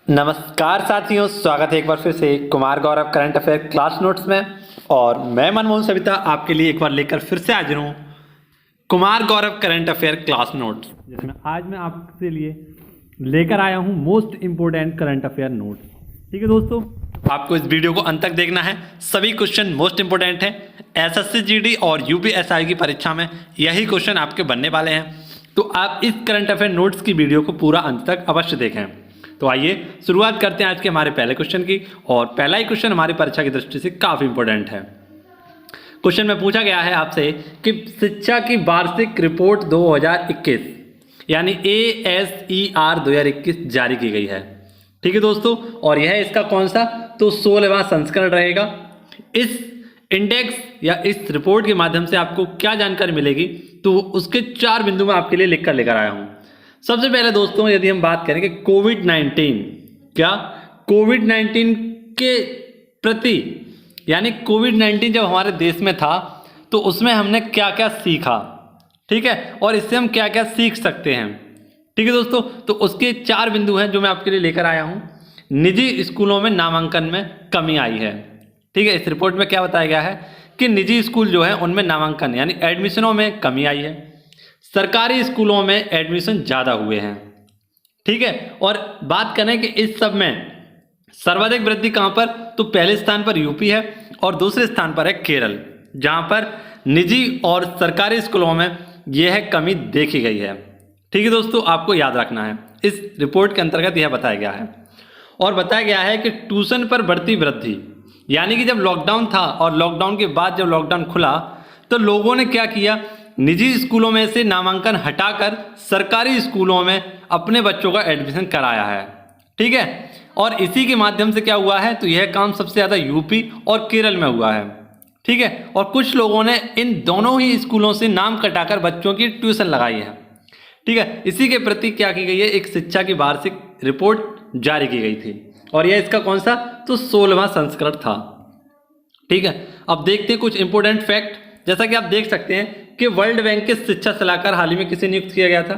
नमस्कार साथियों, स्वागत है एक बार फिर से Kumar Gaurav current affair class notes में। और मैं मनमोहन सविता आपके लिए एक बार लेकर फिर से हाजिर हूँ Kumar Gaurav current affair class notes, जिसमें आज मैं आपके लिए लेकर आया हूँ most important current affair notes. ठीक है दोस्तों, आपको इस वीडियो को अंत तक देखना है। सभी क्वेश्चन मोस्ट इंपोर्टेंट हैं। एसएससी जीडी और यूपीएसआई की परीक्षा में यही क्वेश्चन आपके बनने वाले हैं, तो आप इस करंट अफेयर नोट्स की वीडियो को पूरा अंत तक अवश्य देखें। तो आइए शुरुआत करते हैं आज के हमारे पहले क्वेश्चन की। और पहला ही क्वेश्चन हमारी परीक्षा की दृष्टि से काफ़ी इंपॉर्टेंट है। क्वेश्चन में पूछा गया है आपसे कि शिक्षा की वार्षिक रिपोर्ट 2021 यानी ASER 2021 जारी की गई है। ठीक है दोस्तों, और यह इसका कौन सा, तो 16वां संस्करण रहेगा। इस इंडेक्स या इस रिपोर्ट के माध्यम से आपको क्या जानकारी मिलेगी, तो उसके 4 बिंदु मैं आपके लिए लिखकर लेकर आया हूँ। सबसे पहले दोस्तों, यदि हम बात करें कि कोविड-19 के प्रति, यानी कोविड-19 जब हमारे देश में था तो उसमें हमने क्या क्या सीखा, ठीक है, और इससे हम क्या क्या सीख सकते हैं। ठीक है दोस्तों, तो उसके 4 बिंदु हैं जो मैं आपके लिए लेकर आया हूं। निजी स्कूलों में नामांकन में कमी आई है। ठीक है, इस रिपोर्ट में क्या बताया गया है कि निजी स्कूल जो है उनमें नामांकन यानी एडमिशनों में कमी आई है, सरकारी स्कूलों में एडमिशन ज़्यादा हुए हैं। ठीक है, और बात करें कि इस सब में सर्वाधिक वृद्धि कहाँ पर, तो पहले स्थान पर यूपी है और दूसरे स्थान पर है केरल, जहाँ पर निजी और सरकारी स्कूलों में यह कमी देखी गई है। ठीक है दोस्तों, आपको याद रखना है, इस रिपोर्ट के अंतर्गत यह बताया गया है। और बताया गया है कि ट्यूशन पर बढ़ती वृद्धि, यानी कि जब लॉकडाउन था और लॉकडाउन के बाद जब लॉकडाउन खुला तो लोगों ने क्या किया, निजी स्कूलों में से नामांकन हटाकर सरकारी स्कूलों में अपने बच्चों का एडमिशन कराया है। ठीक है, और इसी के माध्यम से क्या हुआ है, तो यह काम सबसे ज़्यादा यूपी और केरल में हुआ है। ठीक है, और कुछ लोगों ने इन दोनों ही स्कूलों से नाम कटाकर बच्चों की ट्यूशन लगाई है। ठीक है, इसी के प्रति क्या की गई है, एक शिक्षा की वार्षिक रिपोर्ट जारी की गई थी, और यह इसका कौन सा, तो 16वां संस्करण था। ठीक है, अब देखते हैं कुछ इंपोर्टेंट फैक्ट। जैसा कि आप देख सकते हैं कि वर्ल्ड बैंक के शिक्षा सलाहकार हाल ही में किसे नियुक्त किया गया था,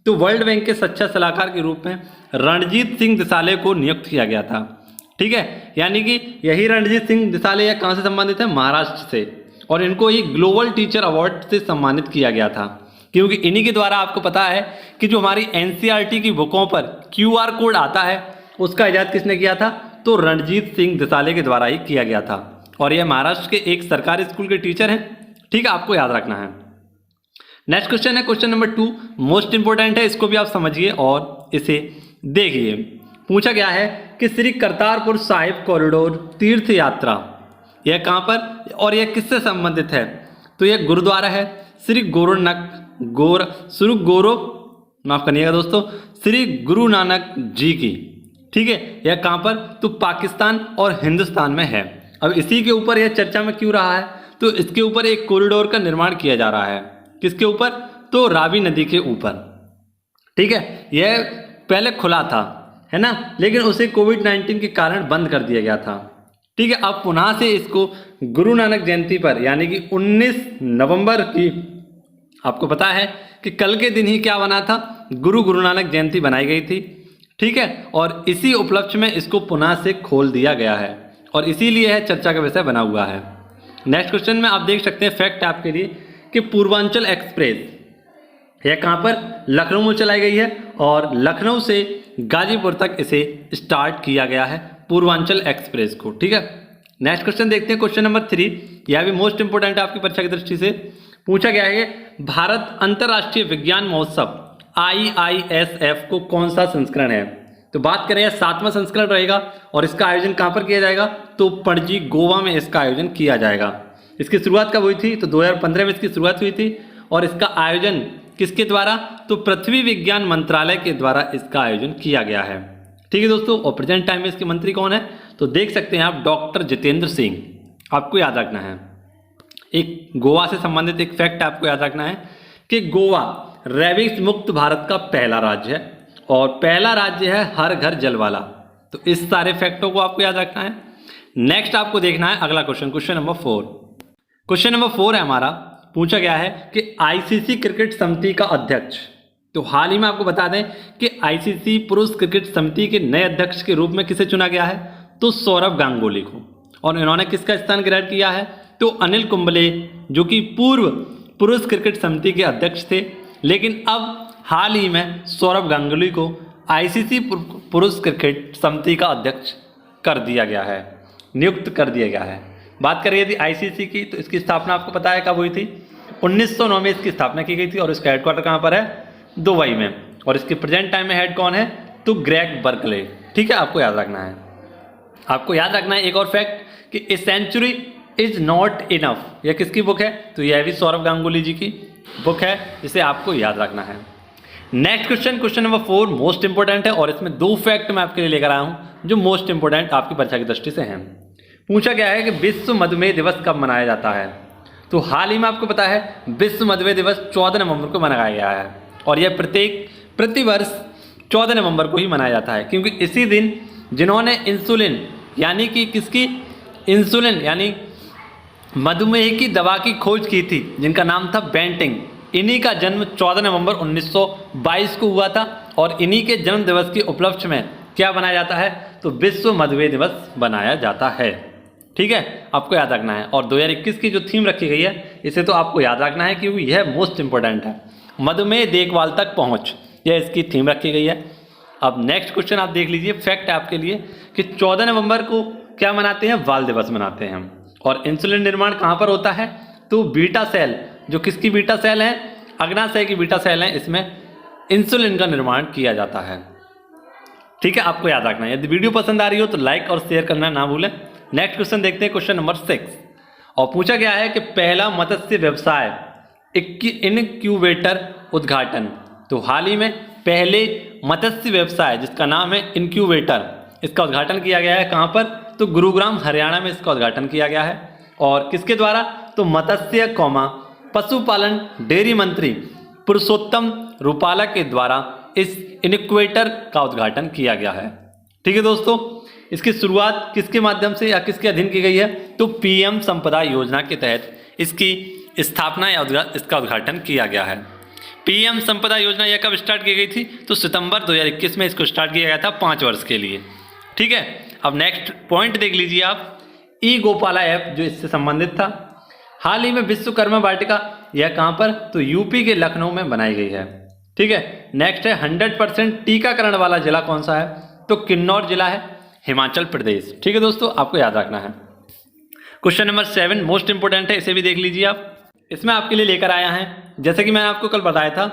तो वर्ल्ड बैंक के शिक्षा सलाहकार के रूप में रणजीत सिंह दिसाले को नियुक्त किया गया था। ठीक है, यानी कि यही रणजीत सिंह दिसाले कहाँ से संबंधित है, महाराष्ट्र से, और इनको एक ग्लोबल टीचर अवार्ड से सम्मानित किया गया था, क्योंकि इन्हीं के द्वारा आपको पता है कि जो हमारी NCERT की बुकों पर QR कोड आता है उसका इजाद किसने किया था, तो रणजीत सिंह दिसाले के द्वारा ही किया गया था, और यह महाराष्ट्र के एक सरकारी स्कूल के टीचर हैं। ठीक है, आपको याद रखना है। नेक्स्ट क्वेश्चन है क्वेश्चन नंबर 2, मोस्ट इंपोर्टेंट है, इसको भी आप समझिए और इसे देखिए। पूछा गया है कि श्री करतारपुर साहिब कॉरिडोर तीर्थ यात्रा यह कहाँ पर और यह किससे संबंधित है, तो यह गुरुद्वारा है श्री श्री गुरु नानक जी की। ठीक है, यह कहाँ पर, तो पाकिस्तान और हिंदुस्तान में है। अब इसी के ऊपर यह चर्चा में क्यों रहा है, तो इसके ऊपर एक कॉरिडोर का निर्माण किया जा रहा है। किसके ऊपर, तो रावी नदी के ऊपर। ठीक है, यह पहले खुला था, है ना, लेकिन उसे कोविड-19 के कारण बंद कर दिया गया था। ठीक है, अब पुनः से इसको गुरु नानक जयंती पर, यानी कि 19 नवंबर की, आपको पता है कि कल के दिन ही क्या बना था, गुरु नानक जयंती बनाई गई थी। ठीक है, और इसी उपलक्ष्य में इसको पुनः से खोल दिया गया है, और इसीलिए यह चर्चा का विषय बना हुआ है। नेक्स्ट क्वेश्चन में आप देख सकते हैं फैक्ट आपके लिए कि पूर्वांचल एक्सप्रेस यह कहाँ पर, लखनऊ में चलाई गई है, और लखनऊ से गाजीपुर तक इसे स्टार्ट किया गया है, पूर्वांचल एक्सप्रेस को। ठीक है, नेक्स्ट क्वेश्चन देखते हैं क्वेश्चन नंबर 3, यह भी मोस्ट इंपोर्टेंट है आपकी परीक्षा की दृष्टि से। पूछा गया है कि भारत अंतर्राष्ट्रीय विज्ञान महोत्सव IISF को कौन सा संस्करण है, तो बात करें यह 7वां संस्करण रहेगा, और इसका आयोजन कहाँ पर किया जाएगा, तो पणजी गोवा में इसका आयोजन किया जाएगा। इसकी शुरुआत कब हुई थी, तो 2015 में इसकी शुरुआत हुई थी, और इसका आयोजन किसके द्वारा, तो पृथ्वी विज्ञान मंत्रालय के द्वारा इसका आयोजन किया गया है। ठीक है दोस्तों, और प्रेजेंट टाइम में इसके मंत्री कौन है, तो देख सकते हैं आप, डॉक्टर जितेंद्र सिंह। आपको याद रखना है, एक गोवा से संबंधित एक फैक्ट आपको याद रखना है कि गोवा रेबीज मुक्त भारत का पहला राज्य है, और पहला राज्य है हर घर जल वाला। तो इस सारे फैक्टों को आपको याद रखना है। नेक्स्ट आपको देखना है अगला question, question number 4। Question number 4 है हमारा, पूछा गया है कि ICC क्रिकेट समिति का अध्यक्ष तो हाल ही में आपको बता दें कि आईसीसी पुरुष क्रिकेट समिति के नए अध्यक्ष के रूप में किसे चुना गया है, तो सौरव गांगुली को। और इन्होंने किसका स्थान ग्रहण किया है, तो अनिल कुंबले, जो कि पूर्व पुरुष क्रिकेट समिति के अध्यक्ष थे, लेकिन अब हाल ही में सौरव गांगुली को आईसीसी पुरुष क्रिकेट समिति का अध्यक्ष कर दिया गया है, नियुक्त कर दिया गया है। बात करें यदि आईसीसी की, तो इसकी स्थापना आपको पता है कब हुई थी, 1909 में इसकी स्थापना की गई थी और इसका हेडक्वार्टर कहाँ पर है, दुबई में। और इसके प्रेजेंट टाइम में हेड कौन है, तो ग्रेग बर्कले। ठीक है, आपको याद रखना है। आपको याद रखना है एक और फैक्ट कि a century is not enough, यह किसकी बुक है, तो यह भी सौरव गांगुली जी की बुक है, जिसे आपको याद रखना है। Next question, question number 4 most important है और इसमें 2 फैक्ट मैं आपके लिए लेकर आया हूं जो मोस्ट इंपोर्टेंट आपकी परीक्षा की दृष्टि से हैं। पूछा गया है कि विश्व मधुमेह दिवस कब मनाया जाता है, तो हाल ही में आपको पता है विश्व मधुमेह दिवस 14 नवंबर को मनाया गया है और यह प्रतिवर्ष 14 नवंबर को ही मनाया जाता है, क्योंकि इसी दिन जिन्होंने इंसुलिन यानी कि किसकी, इंसुलिन यानी मधुमेह की दवा की खोज की थी, जिनका नाम था बेंटिंग, इन्हीं का जन्म 14 नवंबर 1922 को हुआ था। और इन्हीं के जन्म दिवस के उपलक्ष्य में क्या बनाया जाता है, तो विश्व मधुमेह दिवस बनाया जाता है। ठीक है, आपको याद रखना है। और 2021 की जो थीम रखी गई है, इसे तो आपको याद रखना है क्योंकि यह मोस्ट इंपॉर्टेंट है, मधुमेह देखभाल तक पहुंच, यह इसकी थीम रखी गई है। अब नेक्स्ट क्वेश्चन आप देख लीजिए, फैक्ट है आपके लिए कि 14 नवंबर को क्या मनाते हैं, बाल दिवस मनाते हैं। और इंसुलिन निर्माण कहाँ पर होता है, तो बीटा सेल, जो किसकी बीटा सेल है, अग्नाशय की बीटा सेल है, इसमें इंसुलिन का निर्माण किया जाता है। ठीक है, आपको याद रखना है। यदि वीडियो पसंद आ रही हो तो लाइक और शेयर करना ना भूलें। नेक्स्ट क्वेश्चन देखते हैं, क्वेश्चन नंबर 6 और पूछा गया है कि पहला मत्स्य व्यवसाय इनक्यूबेटर उद्घाटन। तो हाल ही में पहले मत्स्य व्यवसाय जिसका नाम है इनक्यूबेटर, इसका उद्घाटन किया गया है कहाँ पर, तो गुरुग्राम हरियाणा में इसका उद्घाटन किया गया है। और किसके द्वारा, तो मत्स्य पशुपालन डेयरी मंत्री पुरुषोत्तम रूपाला के द्वारा इस इनक्यूबेटर का उद्घाटन किया गया है। ठीक है दोस्तों, इसकी शुरुआत किसके माध्यम से या किसके अधीन की गई है, तो पीएम संपदा योजना के तहत इसकी स्थापना या इसका उद्घाटन किया गया है। पीएम संपदा योजना यह कब स्टार्ट की गई थी, तो सितंबर 2021 में इसको स्टार्ट किया गया था 5 वर्ष के लिए। ठीक है, अब नेक्स्ट पॉइंट देख लीजिए आप, ई गोपाला ऐप जो इससे संबंधित था। हाल ही में विश्वकर्मा वाटिका, यह कहाँ पर, तो यूपी के लखनऊ में बनाई गई है। ठीक है, नेक्स्ट है 100% टीकाकरण वाला जिला कौन सा है, तो किन्नौर जिला है, हिमाचल प्रदेश। ठीक है दोस्तों, आपको याद रखना है। क्वेश्चन नंबर 7 मोस्ट इंपोर्टेंट है, इसे भी देख लीजिए आप। इसमें आपके लिए लेकर आया है, जैसे कि मैंने आपको कल बताया था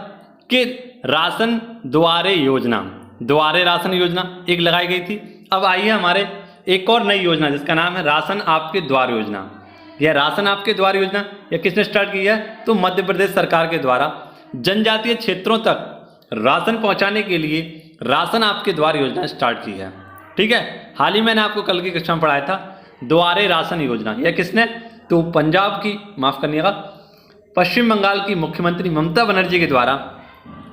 कि राशन द्वारे योजना, द्वारे राशन योजना एक लगाई गई थी। अब आई है हमारे एक और नई योजना जिसका नाम है राशन आपके द्वार योजना। यह राशन आपके द्वार योजना यह किसने स्टार्ट की है, तो मध्य प्रदेश सरकार के द्वारा जनजातीय क्षेत्रों तक राशन पहुंचाने के लिए राशन आपके द्वार योजना स्टार्ट की है। ठीक है, हाल ही मैंने आपको कल की कक्षा में पढ़ाया था द्वारे राशन योजना, यह किसने, तो पंजाब की, माफ करिएगा, पश्चिम बंगाल की मुख्यमंत्री ममता बनर्जी के द्वारा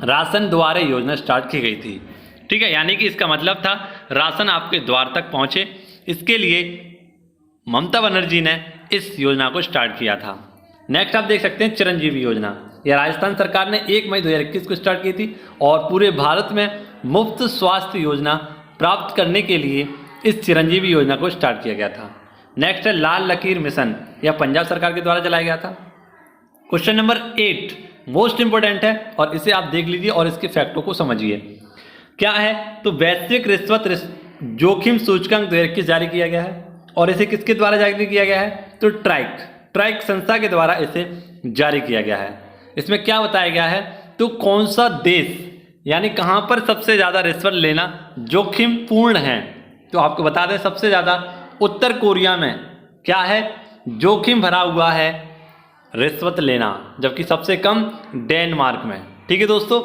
राशन द्वारे योजना स्टार्ट की गई थी। ठीक है, यानी कि इसका मतलब था राशन आपके द्वार तक पहुंचे, इसके लिए ममता बनर्जी ने इस योजना को स्टार्ट किया था। नेक्स्ट आप देख सकते हैं चिरंजीवी योजना, यह राजस्थान सरकार ने 1 मई 2021 को स्टार्ट की थी और पूरे भारत में मुफ्त स्वास्थ्य योजना प्राप्त करने के लिए इस चिरंजीवी योजना को स्टार्ट किया गया था। नेक्स्ट है लाल लकीर मिशन, यह पंजाब सरकार के द्वारा चलाया गया था। क्वेश्चन नंबर 8 मोस्ट इंपोर्टेंट है और इसे आप देख लीजिए और इसके फैक्टों को समझिए। क्या है, तो वैश्विक रिश्वत जोखिम सूचकांक 2021 जारी किया गया है और इसे किसके द्वारा जारी किया गया है, तो ट्राइक संस्था के द्वारा इसे जारी किया गया है। इसमें क्या बताया गया है, तो कौन सा देश यानी कहाँ पर सबसे ज़्यादा रिश्वत लेना जोखिम पूर्ण है, तो आपको बता दें सबसे ज़्यादा उत्तर कोरिया में क्या है, जोखिम भरा हुआ है रिश्वत लेना, जबकि सबसे कम डेनमार्क में। ठीक है दोस्तों,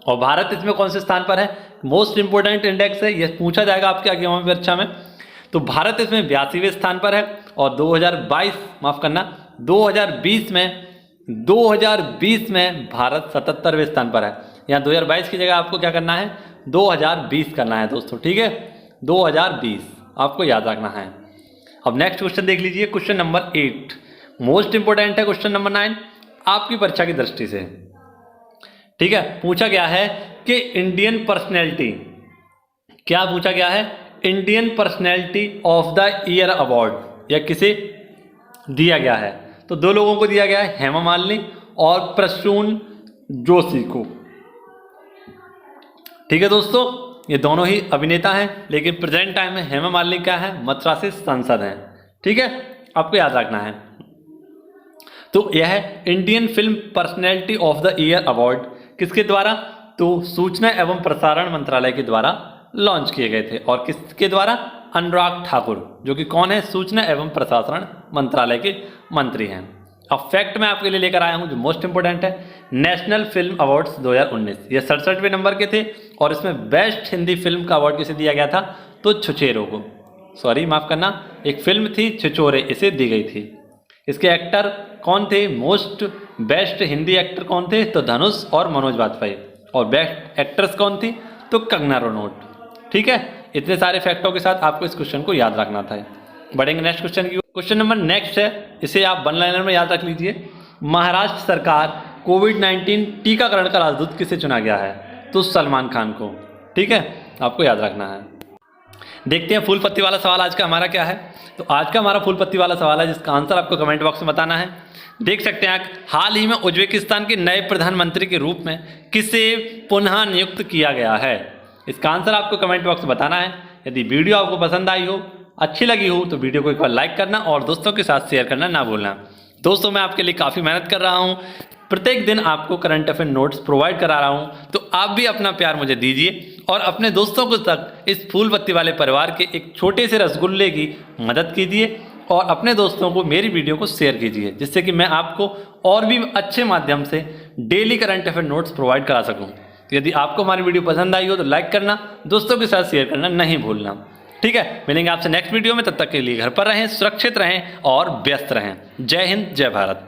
और भारत इसमें कौन से स्थान पर है, मोस्ट इंपोर्टेंट इंडेक्स है, यह पूछा जाएगा आपके आगे परीक्षा में। तो भारत इसमें 82वें स्थान पर है और 2020 में भारत 77वें स्थान पर है। यहाँ 2022 की जगह आपको क्या करना है, 2020 करना है दोस्तों। ठीक है, 2020 आपको याद रखना है। अब नेक्स्ट क्वेश्चन देख लीजिए, क्वेश्चन नंबर 8 मोस्ट इंपोर्टेंट है। क्वेश्चन नंबर 9 आपकी परीक्षा की दृष्टि से ठीक है, पूछा गया है कि इंडियन पर्सनैलिटी, क्या पूछा गया है, Indian personality of the year award या किसे दिया गया है। तो दो लोगों को दिया गया है, हेमा मालिनी और प्रसून जोशी को। ठीक है दोस्तों, ये दोनों ही अभिनेता हैं, लेकिन प्रेजेंट टाइम में हेमा मालिनी क्या है, मद्रासी सांसद हैं। ठीक है, आपको याद रखना है। तो यह है Indian film personality of the year award किसके द्वारा, तो सूचना एवं प्रसारण मंत्रालय के द्वारा लॉन्च किए गए थे। और किसके द्वारा, अनुराग ठाकुर, जो कि कौन है, सूचना एवं प्रसारण मंत्रालय के मंत्री हैं। अब फैक्ट मैं आपके लिए लेकर आया हूं जो मोस्ट इंपोर्टेंट है, नेशनल फिल्म अवार्ड्स 2019, ये 67वें नंबर के थे। और इसमें बेस्ट हिंदी फिल्म का अवार्ड किसे दिया गया था, तो छुछेरों को, सॉरी माफ करना, एक फिल्म थी छिछोरे, इसे दी गई थी। इसके एक्टर कौन थे, मोस्ट बेस्ट हिंदी एक्टर कौन थे, तो धनुष और मनोज वाजपेयी। और बेस्ट एक्ट्रेस कौन थी, तो कंगना रनौत। ठीक है, इतने सारे फैक्टों के साथ आपको इस क्वेश्चन को याद रखना था। बढ़ेंगे नेक्स्ट क्वेश्चन की। क्वेश्चन नंबर नेक्स्ट है, इसे आप वन लाइनर में याद रख लीजिए। महाराष्ट्र सरकार कोविड-19 टीकाकरण का राजदूत किसे चुना गया है, तो सलमान खान को। ठीक है, आपको याद रखना है। देखते हैं फूल पत्ती वाला सवाल आज का हमारा क्या है। तो आज का हमारा फूल पत्ती वाला सवाल है जिसका आंसर आपको कमेंट बॉक्स में बताना है। देख सकते हैं आप, हाल ही में उज्बेकिस्तान के नए प्रधानमंत्री के रूप में किसे पुनः नियुक्त किया गया है। इसका आंसर आपको कमेंट बॉक्स में बताना है। यदि वीडियो आपको पसंद आई हो, अच्छी लगी हो, तो वीडियो को एक बार लाइक करना और दोस्तों के साथ शेयर करना ना भूलना। दोस्तों, मैं आपके लिए काफ़ी मेहनत कर रहा हूँ, प्रत्येक दिन आपको करंट अफेयर नोट्स प्रोवाइड करा रहा हूँ, तो आप भी अपना प्यार मुझे दीजिए और अपने दोस्तों को तक इस फूल पत्ती वाले परिवार के एक छोटे से रसगुल्ले की मदद कीजिए और अपने दोस्तों को मेरी वीडियो को शेयर कीजिए, जिससे कि मैं आपको और भी अच्छे माध्यम से daily current affair notes provide करा सकूँ। यदि आपको हमारी वीडियो पसंद आई हो तो लाइक करना, दोस्तों के साथ शेयर करना नहीं भूलना। ठीक है, मिलेंगे आपसे नेक्स्ट वीडियो में, तब तक के लिए घर पर रहें, सुरक्षित रहें और व्यस्त रहें। जय हिंद, जय भारत।